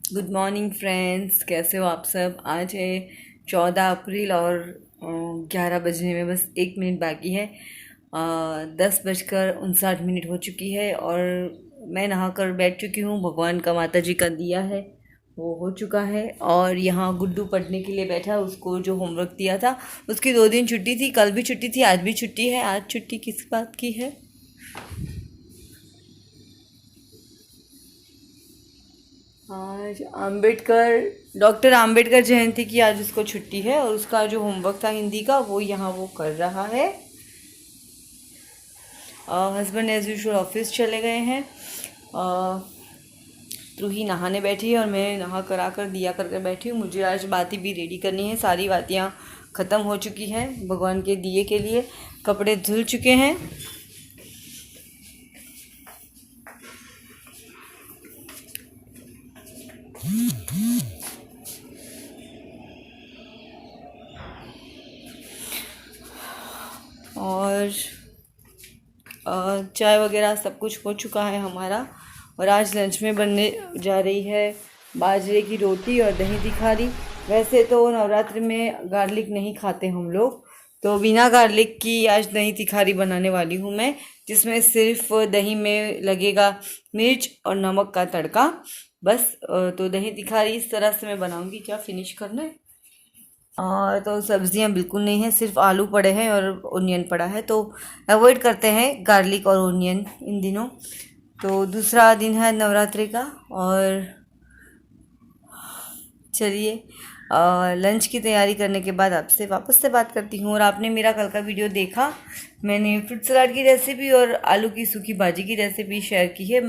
Good morning friends, कैसे हो आप सब। आज है 14 अप्रैल और 11 बजने में बस 1 मिनट बाकी है। 10:59 हो चुकी है और मैं नहा कर बैठ चुकी हूँ। भगवान का माता जी का दिया है वो हो चुका है और यहाँ गुड्डू पढ़ने के लिए बैठा। उसको जो होमवर्क दिया था उसकी 2 दिन छुट्टी थी, कल भी छुट्टी थी, आज भी छुट्टी है। आज छुट्टी किस बात की है? आज डॉक्टर आम्बेडकर जयंती की आज उसको छुट्टी है और उसका जो होमवर्क था हिंदी का वो यहाँ वो कर रहा है। हस्बैंड एज यूजुअल ऑफिस चले गए हैं। रूही नहाने बैठी है और मैं नहा करा कर दिया करके बैठी हूँ। मुझे आज बाती भी रेडी करनी है। सारी बातियाँ ख़त्म हो चुकी हैं भगवान के दिए के लिए। कपड़े धुल चुके हैं। और चाय वगैरह सब कुछ हो चुका है हमारा। और आज लंच में बनने जा रही है बाजरे की रोटी और दही तिखारी। वैसे तो नवरात्रि में गार्लिक नहीं खाते हम लोग, तो बिना गार्लिक की आज दही तिखारी बनाने वाली हूँ मैं, जिसमें सिर्फ दही में लगेगा मिर्च और नमक का तड़का बस। तो दही तिखारी इस तरह से मैं बनाऊँगी। क्या फिनिश करना है? तो सब्जियां बिल्कुल नहीं है, सिर्फ आलू पड़े हैं और ओनियन पड़ा है, तो अवॉइड करते हैं गार्लिक और ओनियन इन दिनों। तो दूसरा दिन है नवरात्रि का और चलिए लंच की तैयारी करने के बाद आपसे वापस से बात करती हूँ। और आपने मेरा कल का वीडियो देखा, मैंने फ्रूट सलाद की रेसिपी और आलू की सूखी भाजी की रेसिपी शेयर की है।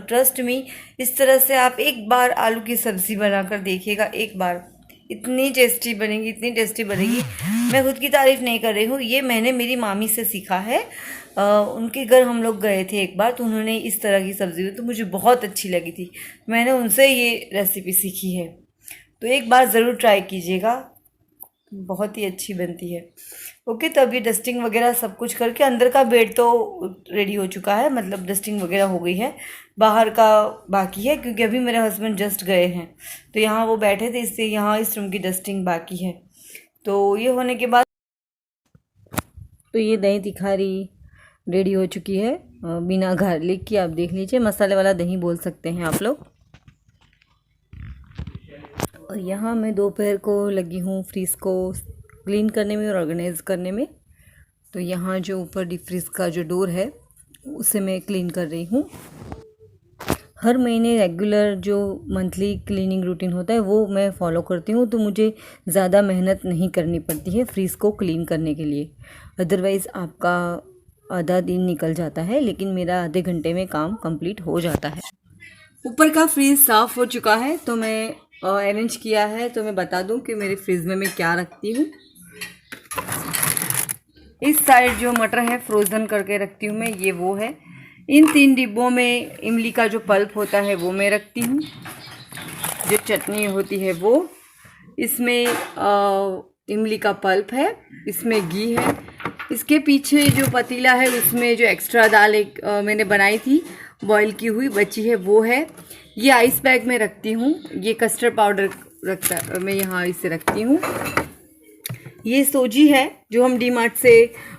ट्रस्ट मी, इस तरह से आप एक बार आलू की सब्ज़ी बनाकर देखिएगा, एक बार। इतनी टेस्टी बनेगी, इतनी टेस्टी बनेगी। मैं खुद की तारीफ़ नहीं कर रही हूँ, ये मैंने मेरी मामी से सीखा है। उनके घर हम लोग गए थे एक बार, तो उन्होंने इस तरह की सब्ज़ी तो मुझे बहुत अच्छी लगी थी। मैंने उनसे ये रेसिपी सीखी है, तो एक बार ज़रूर ट्राई कीजिएगा, बहुत ही अच्छी बनती है। ओके, तो अभी डस्टिंग वगैरह सब कुछ करके अंदर का बेड तो रेडी हो चुका है, मतलब डस्टिंग वगैरह हो गई है। बाहर का बाकी है क्योंकि अभी मेरे हस्बैंड जस्ट गए हैं, तो यहाँ वो बैठे थे, इससे यहाँ इस रूम की डस्टिंग बाकी है। तो ये होने के बाद तो ये दही तिखारी रेडी हो चुकी है बिना गार्लिक की। आप देख लीजिए, मसाले वाला दही बोल सकते हैं आप लोग। और यहाँ मैं दोपहर को लगी हूँ फ्रीज़ को क्लीन करने में और ऑर्गेनाइज करने में। तो यहाँ जो ऊपर डीप फ्रीज़ का जो डोर है उसे मैं क्लीन कर रही हूँ। हर महीने रेगुलर जो मंथली क्लीनिंग रूटीन होता है वो मैं फॉलो करती हूँ, तो मुझे ज़्यादा मेहनत नहीं करनी पड़ती है फ्रीज़ को क्लीन करने के लिए। अदरवाइज़ आपका आधा दिन निकल जाता है, लेकिन मेरा आधे घंटे में काम कंप्लीट हो जाता है। ऊपर का फ्रीज साफ़ हो चुका है, तो मैं अरेंज किया है। तो मैं बता दूं कि मेरे फ्रिज में मैं क्या रखती हूँ। इस साइड जो मटर है फ्रोज़न करके रखती हूँ मैं, ये वो है। इन 3 डिब्बों में इमली का जो पल्प होता है वो मैं रखती हूँ, जो चटनी होती है वो। इसमें इमली का पल्प है, इसमें घी है। इसके पीछे जो पतीला है उसमें जो एक्स्ट्रा दाल एक मैंने बनाई थी बॉईल की हुई बची है वो है। ये आइस बैग में रखती हूँ। ये कस्टर्ड पाउडर मैं यहाँ इसे रखती हूँ। ये सोजी है जो हम डी मार्ट से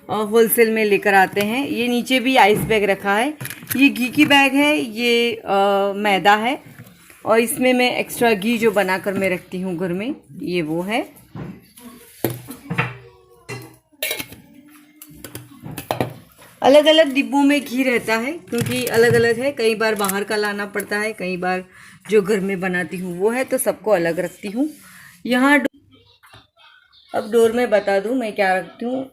होलसेल में लेकर आते हैं। ये नीचे भी आइस बैग रखा है। ये घी की बैग है, ये मैदा है और इसमें मैं एक्स्ट्रा घी जो बनाकर मैं रखती हूँ घर में, ये वो है। अलग अलग डिब्बों में घी रहता है क्योंकि अलग अलग है, कई बार बाहर का लाना पड़ता है, कई बार जो घर में बनाती हूँ वो है, तो सबको अलग रखती हूँ। यहाँ अब डोर में बता दूँ मैं क्या रखती हूँ।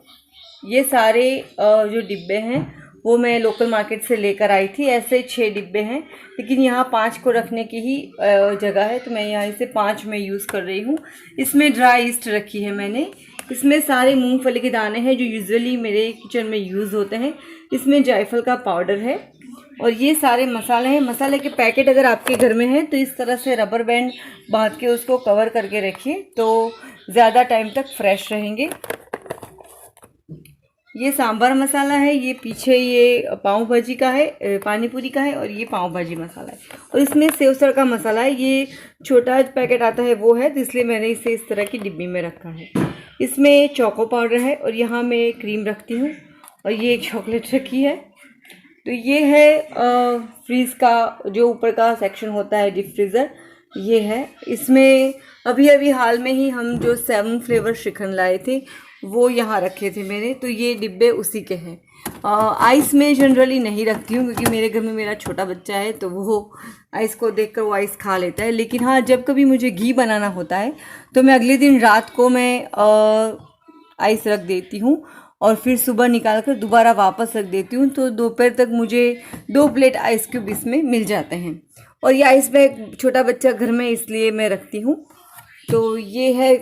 ये सारे जो डिब्बे हैं वो मैं लोकल मार्केट से लेकर आई थी। ऐसे 6 डिब्बे हैं, लेकिन यहाँ 5 को रखने की ही जगह है, तो मैं यहाँ इसे 5 में यूज़ कर रही हूँ। इसमें ड्राई ईस्ट रखी है मैंने। इसमें सारे मूंगफली के दाने हैं जो यूजुअली मेरे किचन में यूज़ होते हैं। इसमें जायफल का पाउडर है और ये सारे मसाले हैं। मसाले के पैकेट अगर आपके घर में है तो इस तरह से रबर बैंड बांध के उसको कवर करके रखिए, तो ज़्यादा टाइम तक फ्रेश रहेंगे। ये सांभर मसाला है, ये पीछे ये पाव भाजी का है, पानी पूरी का है, और ये पाव भाजी मसाला है। और इसमें सेव तड़का मसाला है, ये छोटा पैकेट आता है वो है, तो इसलिए मैंने इसे इस तरह की डिब्बी में रखा है। इसमें चोको पाउडर है और यहाँ मैं क्रीम रखती हूँ, और ये एक चॉकलेट रखी है। तो ये है फ्रीज़ का जो ऊपर का सेक्शन होता है, डीप फ्रीज़र ये है। इसमें अभी अभी हाल में ही हम जो 7 फ्लेवर श्रीखंड लाए थे वो यहाँ रखे थे मैंने, तो ये डिब्बे उसी के हैं। आइस में जनरली नहीं रखती हूँ क्योंकि मेरे घर में मेरा छोटा बच्चा है, तो वो आइस को देखकर वो आइस खा लेता है। लेकिन हाँ, जब कभी मुझे घी बनाना होता है तो मैं अगले दिन रात को मैं आइस रख देती हूँ और फिर सुबह निकाल कर दोबारा वापस रख देती हूँ, तो दोपहर तक मुझे 2 प्लेट आइस क्यूब इसमें मिल जाते हैं। और ये आइस में छोटा बच्चा घर में इसलिए मैं रखती हूँ। तो ये है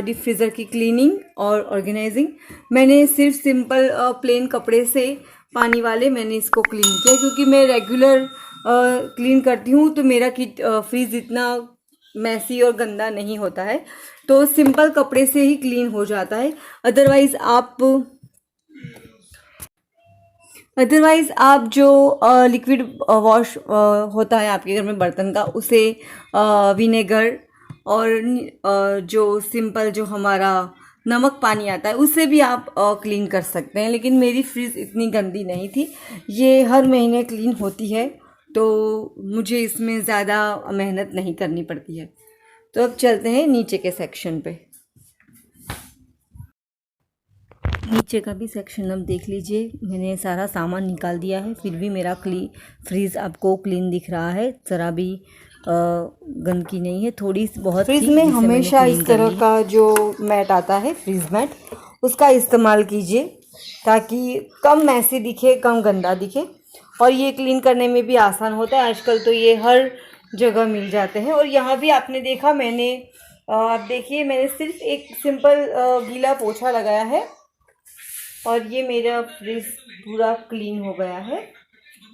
डीप फ्रीज़र की क्लीनिंग और ऑर्गेनाइजिंग। मैंने सिर्फ सिंपल प्लेन कपड़े से पानी वाले मैंने इसको क्लीन किया, क्योंकि मैं रेगुलर क्लीन करती हूँ तो मेरा फ्रीज इतना मैसी और गंदा नहीं होता है, तो सिंपल कपड़े से ही क्लीन हो जाता है। अदरवाइज़ आप जो लिक्विड वॉश होता है आपके घर में बर्तन का, उसे विनेगर और जो सिंपल जो हमारा नमक पानी आता है उससे भी आप क्लीन कर सकते हैं। लेकिन मेरी फ्रिज इतनी गंदी नहीं थी, ये हर महीने क्लीन होती है, तो मुझे इसमें ज़्यादा मेहनत नहीं करनी पड़ती है। तो अब चलते हैं नीचे के सेक्शन पे। नीचे का भी सेक्शन अब देख लीजिए, मैंने सारा सामान निकाल दिया है, फिर भी मेरा फ्रीज़ आपको क्लीन दिख रहा है, ज़रा भी गंदगी नहीं है, थोड़ी बहुत। फ्रीज में हमेशा इस तरह का जो मैट आता है, फ्रीज मैट, उसका इस्तेमाल कीजिए ताकि कम मैसी दिखे, कम गंदा दिखे, और ये क्लीन करने में भी आसान होता है। आजकल तो ये हर जगह मिल जाते हैं। और यहाँ भी आपने देखा, आप देखिए, मैंने सिर्फ एक सिंपल गीला पोछा लगाया है और ये मेरा फ्रिज पूरा क्लीन हो गया है।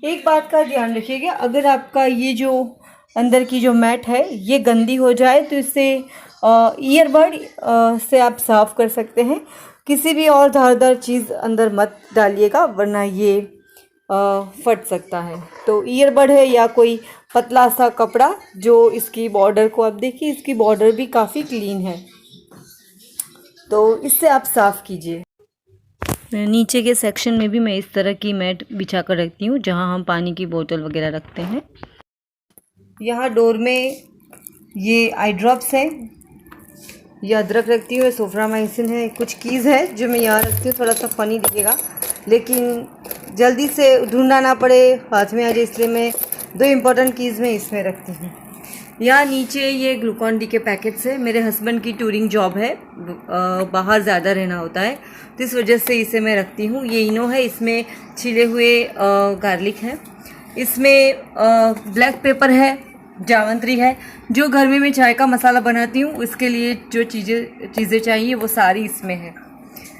एक बात का ध्यान रखिएगा, अगर आपका ये जो अंदर की जो मैट है ये गंदी हो जाए तो इससे ईयरबड से आप साफ़ कर सकते हैं। किसी भी और धारदार चीज़ अंदर मत डालिएगा, वरना ये फट सकता है। तो ईयरबड है या कोई पतला सा कपड़ा, जो इसकी बॉर्डर को आप देखिए, इसकी बॉर्डर भी काफ़ी क्लीन है, तो इससे आप साफ़ कीजिए। नीचे के सेक्शन में भी मैं इस तरह की मैट बिछा कर रखती हूँ, जहाँ हम पानी की बोतल वगैरह रखते हैं। यहाँ डोर में ये आई ड्रॉप्स है, ये अदरक रखती हूँ, सोफ्रामाइसिन है, कुछ कीज़ है जो मैं यहाँ रखती हूँ। थोड़ा सा फ़नी दिखेगा लेकिन जल्दी से ढूंढना ना पड़े, हाथ में आ जाए, इसलिए मैं 2 इम्पोर्टेंट कीज़ में इसमें रखती हूँ। यहाँ नीचे ये ग्लूकॉन डी के पैकेट्स है। मेरे हस्बैंड की टूरिंग जॉब है, बाहर ज़्यादा रहना होता है, तो इस वजह से इसे मैं रखती हूँ। ये इनो है, इसमें छिले हुए गार्लिक है, इसमें ब्लैक पेपर है, जावित्री है। जो घर में मैं चाय का मसाला बनाती हूँ उसके लिए जो चीज़ें चाहिए वो सारी इसमें है।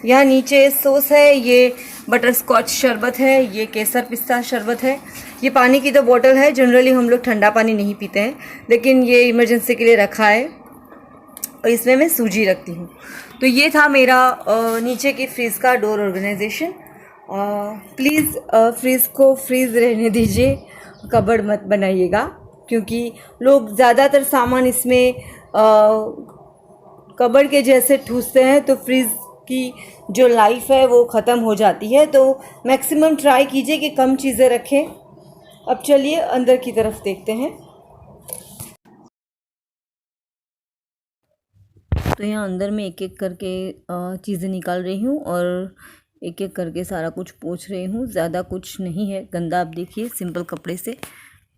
यहाँ नीचे सॉस है, ये बटर स्कॉच शरबत है, ये केसर पिस्ता शरबत है, ये पानी की तो बोतल है। जनरली हम लोग ठंडा पानी नहीं पीते हैं, लेकिन ये इमरजेंसी के लिए रखा है, और इसमें मैं सूजी रखती हूँ। तो ये था मेरा नीचे की फ्रीज़ का डोर ऑर्गेनाइजेशन। प्लीज़ फ्रीज़ को फ्रीज़ रहने दीजिए, कबर्ड मत बनाइएगा, क्योंकि लोग ज़्यादातर सामान इसमें कबर्ड के जैसे ठूसते हैं, तो फ्रीज़ की जो लाइफ है वो ख़त्म हो जाती है। तो मैक्सिमम ट्राई कीजिए कि कम चीज़ें रखें। अब चलिए अंदर की तरफ देखते हैं। तो यहाँ अंदर में एक एक करके चीज़ें निकाल रही हूँ और एक एक करके सारा कुछ पोंछ रही हूँ। ज़्यादा कुछ नहीं है गंदा, आप देखिए, सिंपल कपड़े से।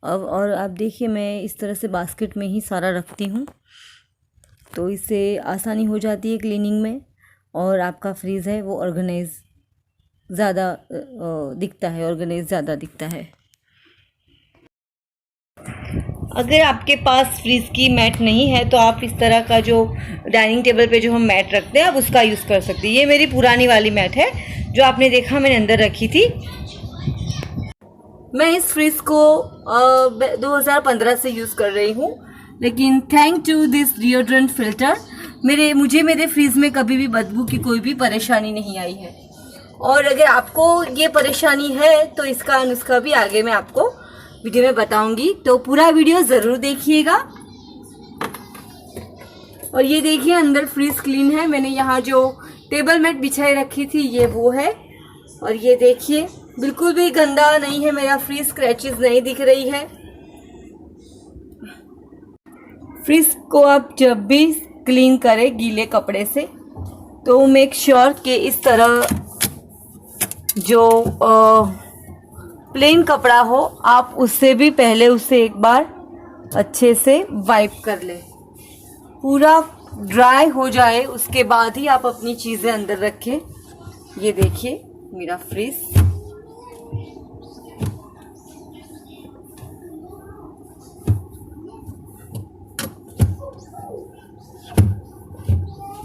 अब और आप देखिए, मैं इस तरह से बास्केट में ही सारा रखती हूँ, तो इससे आसानी हो जाती है क्लीनिंग में, और आपका फ्रीज़ है वो ऑर्गेनाइज ज़्यादा दिखता है। अगर आपके पास फ्रीज़ की मैट नहीं है तो आप इस तरह का जो डाइनिंग टेबल पे जो हम मैट रखते हैं आप उसका यूज़ कर सकते हैं। ये मेरी पुरानी वाली मैट है जो आपने देखा मैंने अंदर रखी थी। मैं इस फ्रिज को 2015 से यूज़ कर रही हूँ, लेकिन thank to this deodorant filter मुझे मेरे फ्रिज में कभी भी बदबू की कोई भी परेशानी नहीं आई है। और अगर आपको ये परेशानी है तो इसका नुस्खा भी आगे मैं आपको वीडियो में बताऊंगी, तो पूरा वीडियो ज़रूर देखिएगा। और ये देखिए अंदर फ्रीज क्लीन है। मैंने यहाँ जो टेबल मैट बिछाई रखी थी ये वो है। और ये देखिए बिल्कुल भी गंदा नहीं है मेरा फ्रीज, स्क्रैचेस नहीं दिख रही है। फ्रीज को आप जब भी क्लीन करें गीले कपड़े से तो मेक श्योर कि इस तरह जो प्लेन कपड़ा हो आप उससे भी पहले उसे एक बार अच्छे से वाइप कर लें, पूरा ड्राई हो जाए उसके बाद ही आप अपनी चीज़ें अंदर रखें। ये देखिए मेरा फ्रीज।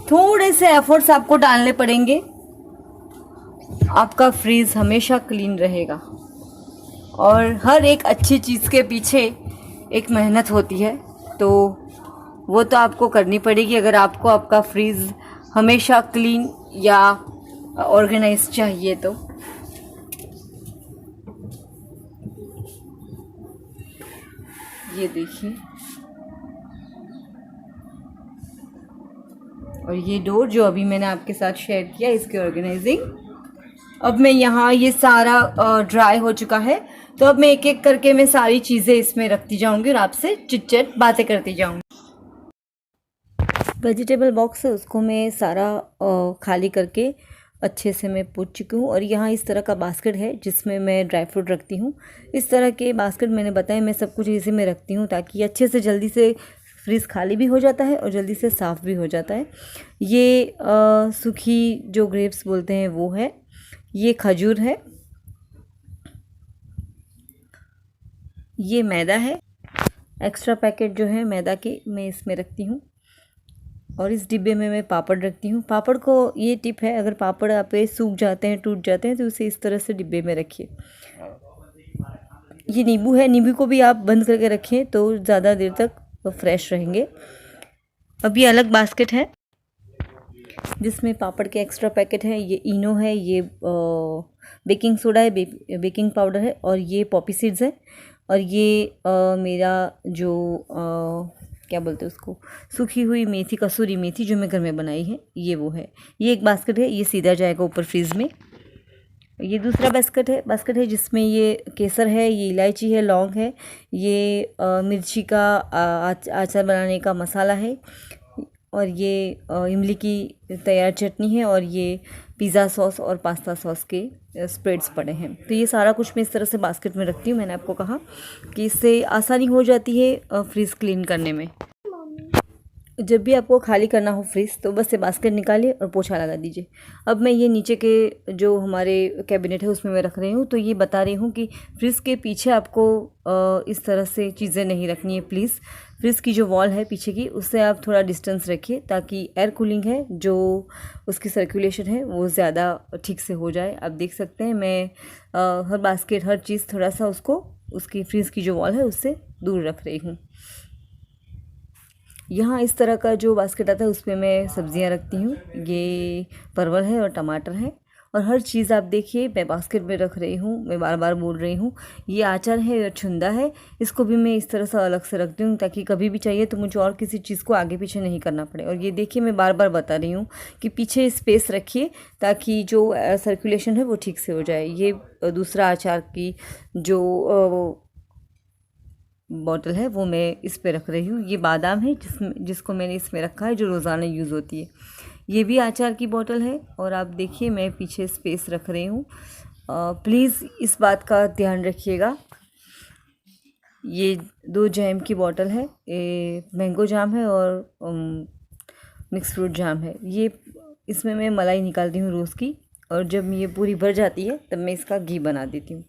थोड़े से एफर्ट्स आपको डालने पड़ेंगे, आपका फ्रीज हमेशा क्लीन रहेगा। और हर एक अच्छी चीज़ के पीछे एक मेहनत होती है, तो वो तो आपको करनी पड़ेगी अगर आपको आपका फ्रीज हमेशा क्लीन या ऑर्गेनाइज चाहिए तो। ये देखिए, और ये डोर जो अभी मैंने आपके साथ शेयर किया इसकी ऑर्गेनाइजिंग। अब मैं यहाँ ये सारा ड्राई हो चुका है, तो अब मैं एक एक करके मैं सारी चीज़ें इसमें रखती जाऊंगी और आपसे चिट चैट बातें करती जाऊंगी। वेजिटेबल बॉक्स है उसको मैं सारा खाली करके अच्छे से मैं पूछ चुकी हूँ। और यहाँ इस तरह का बास्केट है जिसमें मैं ड्राई फ्रूट रखती हूँ। इस तरह के बास्केट मैंने बताया मैं सब कुछ इसी में रखती हूँ ताकि अच्छे से जल्दी से फ्रीज खाली भी हो जाता है और जल्दी से साफ़ भी हो जाता है। ये सूखी जो ग्रेप्स बोलते हैं वो है, ये खजूर है, ये मैदा है। एक्स्ट्रा पैकेट जो है मैदा के मैं इसमें रखती हूँ। और इस डिब्बे में मैं पापड़ रखती हूँ। पापड़ को ये टिप है, अगर पापड़ आपके सूख जाते हैं टूट जाते हैं तो उसे इस तरह से डिब्बे में रखिए। ये नींबू है, नींबू को भी आप बंद करके रखें तो ज़्यादा देर तक फ्रेश रहेंगे। अब ये अलग बास्केट है जिसमें पापड़ के एक्स्ट्रा पैकेट है। ये इनो है, ये बेकिंग सोडा है, बेकिंग पाउडर है, और ये पॉपी सीड्स है। और ये मेरा जो क्या बोलते हैं उसको, सूखी हुई मेथी, कसूरी मेथी जो मैं घर में बनाई है, ये वो है। ये एक बास्केट है, ये सीधा जाएगा ऊपर फ्रीज में। ये दूसरा बास्केट है जिसमें ये केसर है, ये इलायची है, लौंग है, ये मिर्ची का अचार बनाने का मसाला है, और ये इमली की तैयार चटनी है, और ये पिज़्ज़ा सॉस और पास्ता सॉस के स्प्रेड्स पड़े हैं। तो ये सारा कुछ मैं इस तरह से बास्केट में रखती हूँ। मैंने आपको कहा कि इससे आसानी हो जाती है फ्रीज़ क्लीन करने में। जब भी आपको खाली करना हो फ्रीज तो बस ये बास्केट निकालिए और पोछा लगा दीजिए। अब मैं ये नीचे के जो हमारे कैबिनेट है उसमें मैं रख रही हूँ, तो ये बता रही हूँ कि फ्रिज के पीछे आपको इस तरह से चीज़ें नहीं रखनी है प्लीज़। फ्रिज की जो वॉल है पीछे की उससे आप थोड़ा डिस्टेंस रखिए ताकि एयर कूलिंग है जो उसकी सर्कुलेशन है वो ज़्यादा ठीक से हो जाए। आप देख सकते हैं मैं हर बास्केट हर चीज़ थोड़ा सा उसको उसकी फ्रिज की जो वॉल है उससे दूर रख रही हूँ। यहाँ इस तरह का जो बास्केट आता है उसमें मैं सब्जियाँ रखती हूँ। ये परवल है और टमाटर है, और हर चीज़ आप देखिए मैं बास्केट में रख रही हूँ। मैं बार बार बोल रही हूँ, ये आचार है और छुंदा है, इसको भी मैं इस तरह से अलग से रखती हूँ ताकि कभी भी चाहिए तो मुझे और किसी चीज़ को आगे पीछे नहीं करना पड़े। और ये देखिए मैं बार बार बता रही हूँ कि पीछे स्पेस रखिए ताकि जो सर्कुलेशन है वो ठीक से हो जाए। ये दूसरा अचार की जो बॉटल है वो मैं इस पे रख रही हूँ। ये बादाम है जिसको मैंने इसमें रखा है जो रोज़ाना यूज़ होती है। ये भी अचार की बॉटल है, और आप देखिए मैं पीछे स्पेस रख रही हूँ। प्लीज़ इस बात का ध्यान रखिएगा। ये 2 जैम की बॉटल है, ये मैंगो जाम है और मिक्स फ्रूट जाम है। ये इसमें मैं मलाई निकालती हूँ रोज़ की, और जब ये पूरी भर जाती है तब मैं इसका घी बना देती हूँ।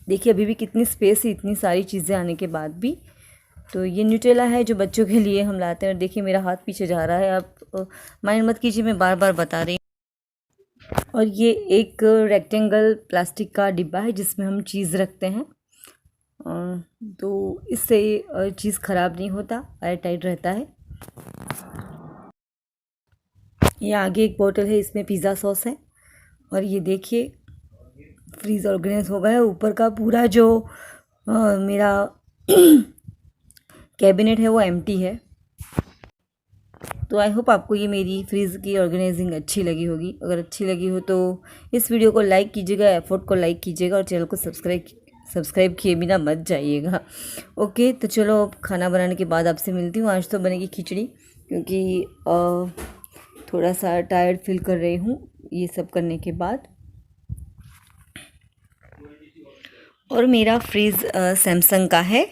देखिए अभी भी कितनी स्पेस है इतनी सारी चीज़ें आने के बाद भी। तो ये न्यूटेला है जो बच्चों के लिए हम लाते हैं। और देखिए मेरा हाथ पीछे जा रहा है, आप माइंड मत कीजिए, मैं बार बार बता रही हूँ। और ये एक रेक्टेंगल प्लास्टिक का डिब्बा है जिसमें हम चीज़ रखते हैं, तो इससे चीज़ ख़राब नहीं होता, एयर टाइट रहता है। ये आगे एक बोतल है, इसमें पिज़्ज़ा सॉस है, और ये देखिए फ्रीज़ ऑर्गेनाइज हो गया है। ऊपर का पूरा जो मेरा कैबिनेट है वो एम्प्टी है। तो आई होप आपको ये मेरी फ्रीज़ की ऑर्गेनाइजिंग अच्छी लगी होगी। अगर अच्छी लगी हो तो इस वीडियो को लाइक कीजिएगा, एफर्ट को लाइक कीजिएगा और चैनल को सब्सक्राइब किए बिना मत जाइएगा। ओके, तो चलो अब खाना बनाने के बाद आपसे मिलती हूँ। आज तो बनेगी खिचड़ी क्योंकि थोड़ा सा टायर्ड फील कर रही हूँ ये सब करने के बाद। और मेरा फ्रिज सैमसंग का है,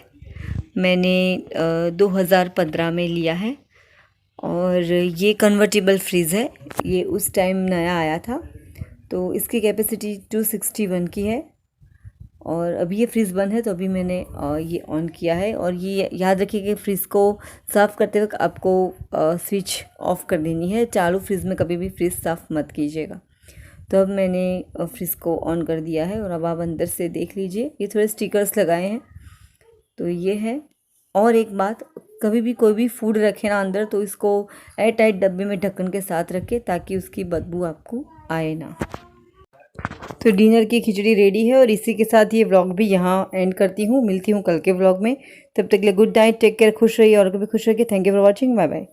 मैंने 2015 में लिया है और ये कन्वर्टेबल फ्रिज़ है। ये उस टाइम नया आया था, तो इसकी कैपेसिटी 261 की है। और अभी ये फ्रिज़ बंद है तो अभी मैंने ये ऑन किया है। और ये याद रखिए कि फ्रिज़ को साफ़ करते वक्त आपको स्विच ऑफ कर देनी है। चालू फ्रिज़ में कभी भी फ्रिज़ साफ़ मत कीजिएगा। तो अब मैंने फ्रिज़ को ऑन कर दिया है और अब आप अंदर से देख लीजिए, ये थोड़े स्टिकर्स लगाए हैं तो ये है। और एक बात, कभी भी कोई भी फूड रखें ना अंदर तो इसको एयर टाइट डब्बे में ढक्कन के साथ रखें ताकि उसकी बदबू आपको आए ना। तो डिनर की खिचड़ी रेडी है और इसी के साथ ये व्लॉग भी यहाँ एंड करती हूँ। मिलती हूँ कल के व्लॉग में, तब तक के लिए गुड नाइट, टेक केयर, खुश रहिए और कभी खुश रहिए। Thank you for watching, bye bye.